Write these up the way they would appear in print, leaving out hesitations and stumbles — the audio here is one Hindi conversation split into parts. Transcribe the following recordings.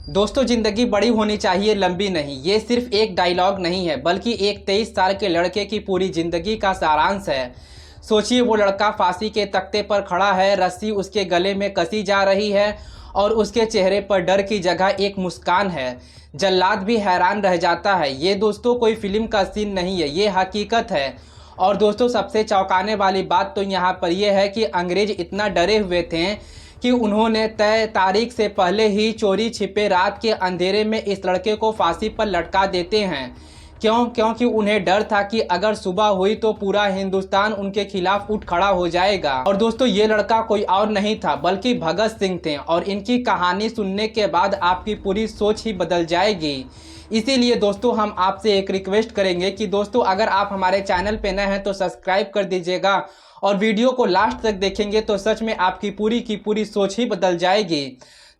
दोस्तों, जिंदगी बड़ी होनी चाहिए, लंबी नहीं। ये सिर्फ एक डायलॉग नहीं है, बल्कि एक 23 साल के लड़के की पूरी जिंदगी का सारांश है। सोचिए, वो लड़का फांसी के तख्ते पर खड़ा है, रस्सी उसके गले में कसी जा रही है और उसके चेहरे पर डर की जगह एक मुस्कान है। जल्लाद भी हैरान रह जाता है। ये दोस्तों कोई फिल्म का सीन नहीं है, ये हकीकत है। और दोस्तों, सबसे चौंकाने वाली बात तो यहाँ पर यह है कि अंग्रेज इतना डरे हुए थे कि उन्होंने तय तारीख से पहले ही चोरी छिपे रात के अंधेरे में इस लड़के को फांसी पर लटका देते हैं। क्योंकि उन्हें डर था कि अगर सुबह हुई तो पूरा हिंदुस्तान उनके खिलाफ उठ खड़ा हो जाएगा। और दोस्तों, ये लड़का कोई और नहीं था बल्कि भगत सिंह थे। और इनकी कहानी सुनने के बाद आपकी पूरी सोच ही बदल जाएगी। इसीलिए दोस्तों, हम आपसे एक रिक्वेस्ट करेंगे कि दोस्तों, अगर आप हमारे चैनल पे नए हैं तो सब्सक्राइब कर दीजिएगा और वीडियो को लास्ट तक देखेंगे तो सच में आपकी पूरी की पूरी सोच ही बदल जाएगी।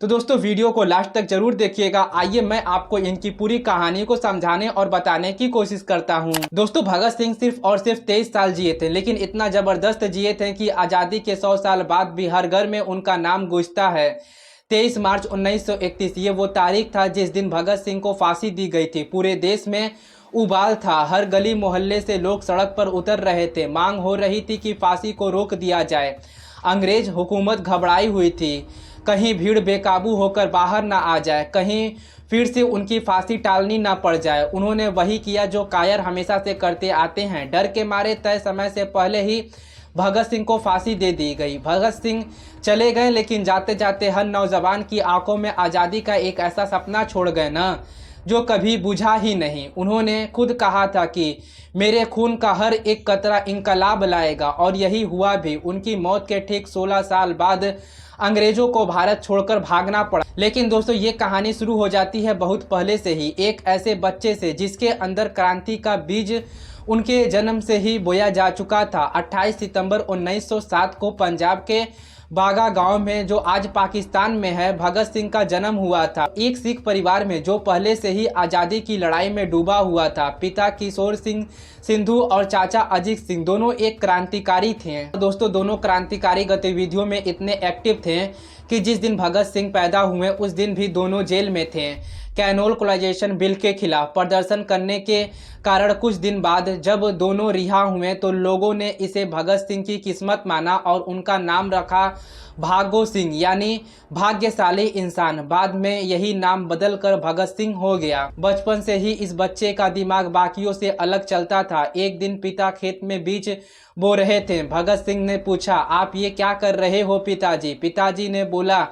तो दोस्तों, वीडियो को लास्ट तक जरूर देखिएगा। आइए मैं आपको इनकी पूरी कहानी को समझाने और बताने की कोशिश करता हूं। दोस्तों, भगत सिंह सिर्फ और सिर्फ 23 साल जिए थे, लेकिन इतना जबरदस्त जिए थे कि आज़ादी के 100 साल बाद भी हर घर में उनका नाम गूंजता है। 23 मार्च 1931 ये वो तारीख था जिस दिन भगत सिंह को फांसी दी गई थी। पूरे देश में उबाल था। हर गली मोहल्ले से लोग सड़क पर उतर रहे थे। मांग हो रही थी कि फांसी को रोक दिया जाए। अंग्रेज हुकूमत घबराई हुई थी, कहीं भीड़ बेकाबू होकर बाहर ना आ जाए, कहीं फिर से उनकी फांसी टालनी ना पड़ जाए। उन्होंने वही किया जो कायर हमेशा से करते आते हैं। डर के मारे तय समय से पहले ही भगत सिंह को फांसी दे दी गई। भगत सिंह चले गए, लेकिन जाते जाते हर नौजवान की आंखों में आज़ादी का एक ऐसा सपना छोड़ गए ना, जो कभी बुझा ही नहीं। उन्होंने खुद कहा था कि मेरे खून का हर एक कतरा इंकलाब लाएगा, और यही हुआ भी। उनकी मौत के ठीक 16 साल बाद अंग्रेजों को भारत छोड़कर भागना पड़ा। लेकिन दोस्तों, ये कहानी शुरू हो जाती है बहुत पहले से ही, एक ऐसे बच्चे से जिसके अंदर क्रांति का बीज उनके जन्म से ही बोया जा चुका था। 28 सितंबर 1907 को पंजाब के बागा गांव में, जो आज पाकिस्तान में है, भगत सिंह का जन्म हुआ था। एक सिख परिवार में जो पहले से ही आज़ादी की लड़ाई में डूबा हुआ था। पिता किशोर सिंह सिंधु और चाचा अजीत सिंह दोनों एक क्रांतिकारी थे। दोस्तों, दोनों क्रांतिकारी गतिविधियों में इतने एक्टिव थे कि जिस दिन भगत सिंह पैदा हुए उस दिन भी दोनों जेल में थे। कैनोल कोलाइजेशन बिल के खिलाफ प्रदर्शन करने के कारण कुछ दिन बाद जब दोनों रिहा हुए तो लोगों ने इसे भगत सिंह की किस्मत माना और उनका नाम रखा भागो सिंह, यानी भाग्यशाली इंसान। बाद में यही नाम बदलकर भगत सिंह हो गया। बचपन से ही इस बच्चे का दिमाग बाकियों से अलग चलता था। एक दिन पिता खेत में बीज बो रहे थे। भगत सिंह ने पूछा, आप ये क्या कर रहे हो पिताजी? पिताजी ने बोला,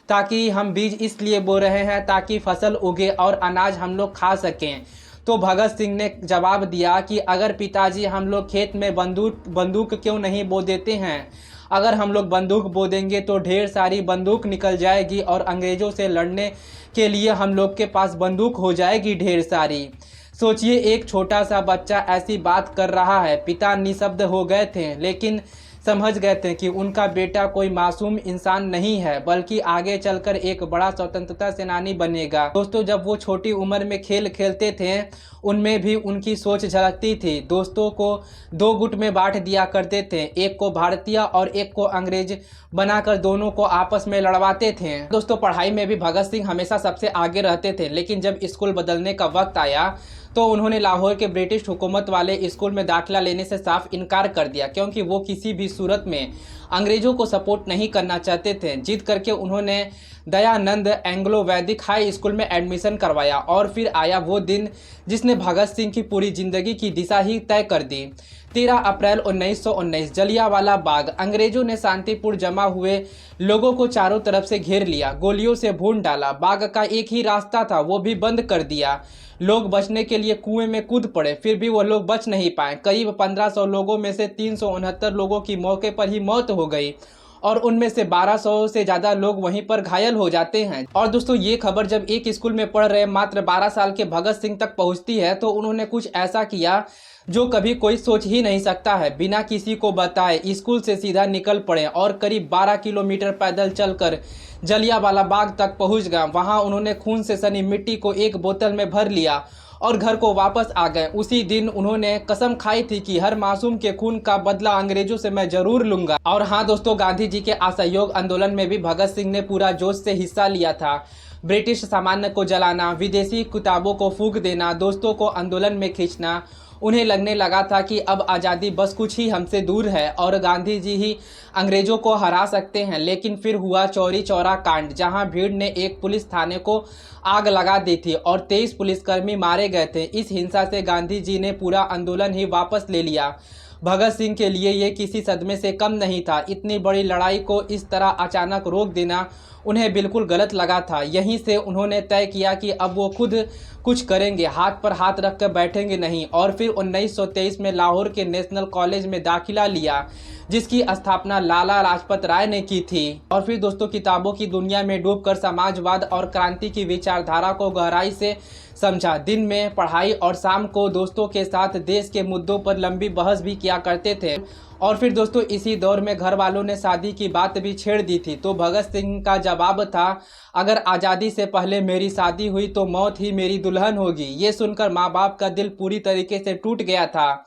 ताकि हम बीज इसलिए बो रहे हैं ताकि फसल उगे और अनाज हम लोग खा सकें। तो भगत सिंह ने जवाब दिया कि अगर पिताजी, हम लोग खेत में बंदूक क्यों नहीं बो देते हैं? अगर हम लोग बंदूक बो देंगे तो ढेर सारी बंदूक निकल जाएगी और अंग्रेज़ों से लड़ने के लिए हम लोग के पास बंदूक हो जाएगी ढेर सारी। सोचिए, एक छोटा सा बच्चा ऐसी बात कर रहा है। पिता निशब्द हो गए थे, लेकिन समझ गए थे कि उनका बेटा कोई मासूम इंसान नहीं है, बल्कि आगे चलकर एक बड़ा स्वतंत्रता सेनानी बनेगा। दोस्तों, जब वो छोटी उम्र में खेल खेलते थे, उनमें भी उनकी सोच झलकती थी। दोस्तों को 2 गुट में बांट दिया करते थे, एक को भारतीय और एक को अंग्रेज बनाकर दोनों को आपस में लड़वाते थे। दोस्तों, पढ़ाई में भी भगत सिंह हमेशा सबसे आगे रहते थे, लेकिन जब स्कूल बदलने का वक्त आया तो उन्होंने लाहौर के ब्रिटिश हुकूमत वाले स्कूल में दाखिला लेने से साफ इनकार कर दिया, क्योंकि वो किसी भी सूरत में अंग्रेजों को सपोर्ट नहीं करना चाहते थे। जिद करके उन्होंने दयानंद एंग्लो वैदिक हाई स्कूल में एडमिशन करवाया। और फिर आया वो दिन जिसने भगत सिंह की पूरी जिंदगी की दिशा ही तय कर दी। 13 अप्रैल 1919, जलियांवाला बाग। अंग्रेजों ने शांतिपूर्ण जमा हुए लोगों को चारों तरफ से घेर लिया, गोलियों से भून डाला। बाग का एक ही रास्ता था, वो भी बंद कर दिया। लोग बचने के लिए कुएं में कूद पड़े, फिर भी वो लोग बच नहीं पाए। करीब 1500 लोगों में से 369 लोगों की मौके पर ही मौत हो गई और उनमें से 1200 से ज़्यादा लोग वहीं पर घायल हो जाते हैं। और दोस्तों, ये खबर जब एक स्कूल में पढ़ रहे मात्र 12 साल के भगत सिंह तक पहुंचती है तो उन्होंने कुछ ऐसा किया जो कभी कोई सोच ही नहीं सकता है। बिना किसी को बताए स्कूल से सीधा निकल पड़े और करीब 12 किलोमीटर पैदल चलकर जलियांवाला बाग तक पहुंच गए। वहां उन्होंने खून से सनी मिट्टी को एक बोतल में भर लिया और घर को वापस आ गए। उसी दिन उन्होंने कसम खाई थी कि हर मासूम के खून का बदला अंग्रेजों से मैं जरूर लूंगा। और हाँ दोस्तों, गांधी जी के असहयोग आंदोलन में भी भगत सिंह ने पूरा जोश से हिस्सा लिया था। ब्रिटिश सामान्य को जलाना, विदेशी किताबों को फूंक देना, दोस्तों को आंदोलन में खींचना। उन्हें लगने लगा था कि अब आज़ादी बस कुछ ही हमसे दूर है और गांधी जी ही अंग्रेजों को हरा सकते हैं। लेकिन फिर हुआ चौरी चौरा कांड, जहां भीड़ ने एक पुलिस थाने को आग लगा दी थी और 23 पुलिसकर्मी मारे गए थे। इस हिंसा से गांधी जी ने पूरा आंदोलन ही वापस ले लिया। भगत सिंह के लिए ये किसी सदमे से कम नहीं था। इतनी बड़ी लड़ाई को इस तरह अचानक रोक देना उन्हें बिल्कुल गलत लगा था। यहीं से उन्होंने तय किया कि अब वो खुद कुछ करेंगे, हाथ पर हाथ रख कर बैठेंगे नहीं। और फिर 1923 में लाहौर के नेशनल कॉलेज में दाखिला लिया, जिसकी स्थापना लाला लाजपत राय ने की थी। और फिर दोस्तों किताबों की दुनिया में डूबकर समाजवाद और क्रांति की विचारधारा को गहराई से समझा। दिन में पढ़ाई और शाम को दोस्तों के साथ देश के मुद्दों पर लंबी बहस भी किया करते थे। और फिर दोस्तों इसी दौर में घर वालों ने शादी की बात भी छेड़ दी थी। तो भगत सिंह का जवाब था, अगर आज़ादी से पहले मेरी शादी हुई तो मौत ही मेरी दुल्हन होगी। ये सुनकर माँ बाप का दिल पूरी तरीके से टूट गया था,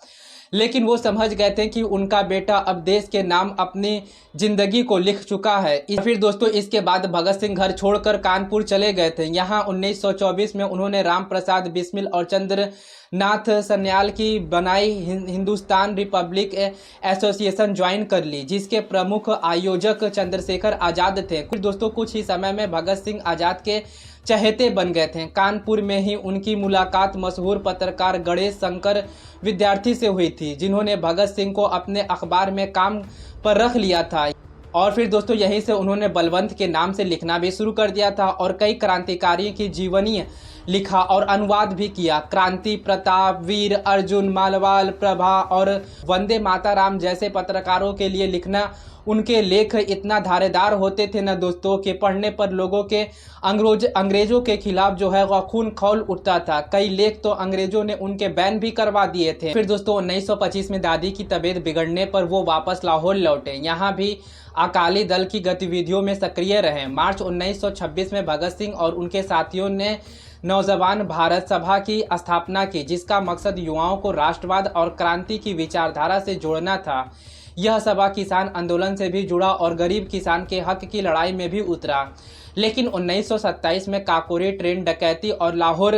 लेकिन वो समझ गए थे कि उनका बेटा अब देश के नाम अपनी जिंदगी को लिख चुका है। फिर दोस्तों इसके बाद भगत सिंह घर छोड़कर कानपुर चले गए थे। यहाँ 1924 में उन्होंने राम प्रसाद बिस्मिल और चंद्र नाथ सन्याल की बनाई हिंदुस्तान रिपब्लिक एसोसिएशन ज्वाइन कर ली, जिसके प्रमुख आयोजक चंद्रशेखर आज़ाद थे। फिर दोस्तों कुछ ही समय में भगत सिंह आज़ाद के चहेते बन गए थे। कानपुर में ही उनकी मुलाकात मशहूर पत्रकार गणेश शंकर विद्यार्थी से हुई थी, जिन्होंने भगत सिंह को अपने अखबार में काम पर रख लिया था। और फिर दोस्तों यहीं से उन्होंने बलवंत के नाम से लिखना भी शुरू कर दिया था और कई क्रांतिकारियों की जीवनी लिखा और अनुवाद भी किया। क्रांति प्रताप, वीर अर्जुन, मालवाल, प्रभा और वंदे माताराम जैसे पत्रकारों के लिए लिखना, उनके लेख इतना धारेदार होते थे ना दोस्तों कि पढ़ने पर लोगों के अंग्रेजों के खिलाफ जो है वह खून खौल उठता था। कई लेख तो अंग्रेजों ने उनके बैन भी करवा दिए थे। फिर दोस्तों 1925 में दादी की तबीयत बिगड़ने पर वो वापस लाहौर लौटे। यहाँ भी अकाली दल की गतिविधियों में सक्रिय रहे। मार्च 1926 में भगत सिंह और उनके साथियों ने नौजवान भारत सभा की स्थापना की, जिसका मकसद युवाओं को राष्ट्रवाद और क्रांति की विचारधारा से जोड़ना था। यह सभा किसान आंदोलन से भी जुड़ा और गरीब किसान के हक की लड़ाई में भी उतरा। लेकिन 1927 में काकोरी ट्रेन डकैती और लाहौर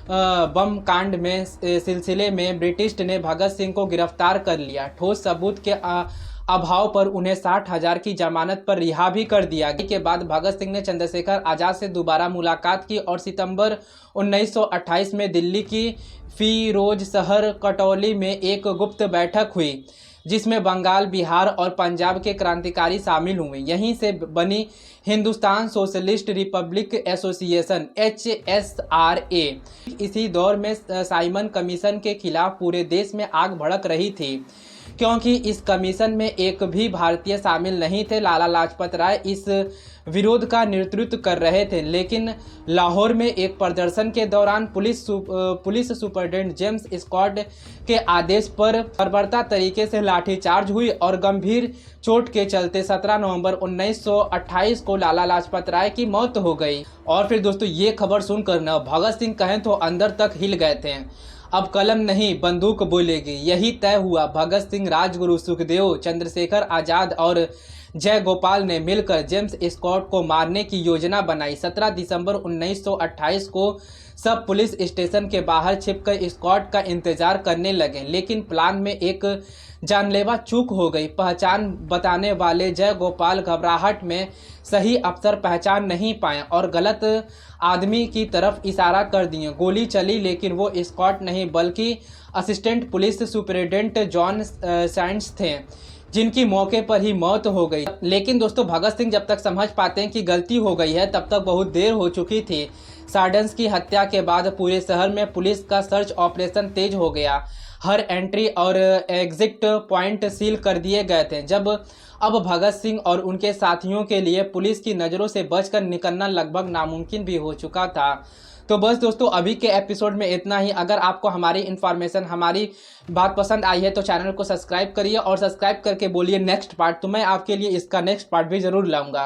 बम कांड में सिलसिले में ब्रिटिश ने भगत सिंह को गिरफ्तार कर लिया। ठोस सबूत के अभाव पर उन्हें 60,000 की जमानत पर रिहा भी कर दिया। के बाद भगत सिंह ने चंद्रशेखर आज़ाद से दोबारा मुलाकात की और सितंबर 1928 में दिल्ली की फिरोज शहर कटौली में एक गुप्त बैठक हुई, जिसमें बंगाल, बिहार और पंजाब के क्रांतिकारी शामिल हुए। यहीं से बनी Hindustan socialist Republic association HSRA। इसी दौर में साइमन कमीशन के खिलाफ पूरे देश में आग भड़क रही थी, क्योंकि इस कमीशन में एक भी भारतीय शामिल नहीं थे। लाला लाजपत राय इस विरोध का नेतृत्व कर रहे थे, लेकिन लाहौर में एक प्रदर्शन के दौरान पुलिस सुपरिटेंडेंट जेम्स स्कॉट के आदेश पर बर्बरता तरीके से लाठीचार्ज हुई और गंभीर चोट के चलते 17 नवंबर 1928 को लाला लाजपत राय की मौत हो गई। और फिर दोस्तों ये खबर सुनकर न भगत सिंह कहें तो अंदर तक हिल गए थे। अब कलम नहीं बंदूक बोलेगी, यही तय हुआ। भगत सिंह, राजगुरु सुखदेव, चंद्रशेखर आज़ाद और जय गोपाल ने मिलकर जेम्स स्कॉट को मारने की योजना बनाई। 17 दिसंबर 1928 को सब पुलिस स्टेशन के बाहर छिपकर स्कॉट का इंतजार करने लगे, लेकिन प्लान में एक जानलेवा चूक हो गई। पहचान बताने वाले जय गोपाल घबराहट में सही अफसर पहचान नहीं पाए और गलत आदमी की तरफ इशारा कर दिए। गोली चली, लेकिन वो स्कॉट नहीं बल्कि assistant police superintendent John Sands थे, जिनकी मौके पर ही मौत हो गई। लेकिन दोस्तों भगत सिंह जब तक समझ पाते हैं कि गलती हो गई है, तब तक बहुत देर हो चुकी थी। सार्डेंस की हत्या के बाद पूरे शहर में पुलिस का सर्च ऑपरेशन तेज हो गया। हर एंट्री और एग्जिट पॉइंट सील कर दिए गए थे। अब भगत सिंह और उनके साथियों के लिए पुलिस की नज़रों से बचकर निकलना लगभग नामुमकिन भी हो चुका था। तो बस दोस्तों अभी के एपिसोड में इतना ही। अगर आपको हमारी इन्फॉर्मेशन, हमारी बात पसंद आई है तो चैनल को सब्सक्राइब करिए और सब्सक्राइब करके बोलिए नेक्स्ट पार्ट, तो मैं आपके लिए इसका नेक्स्ट पार्ट भी ज़रूर लाऊंगा।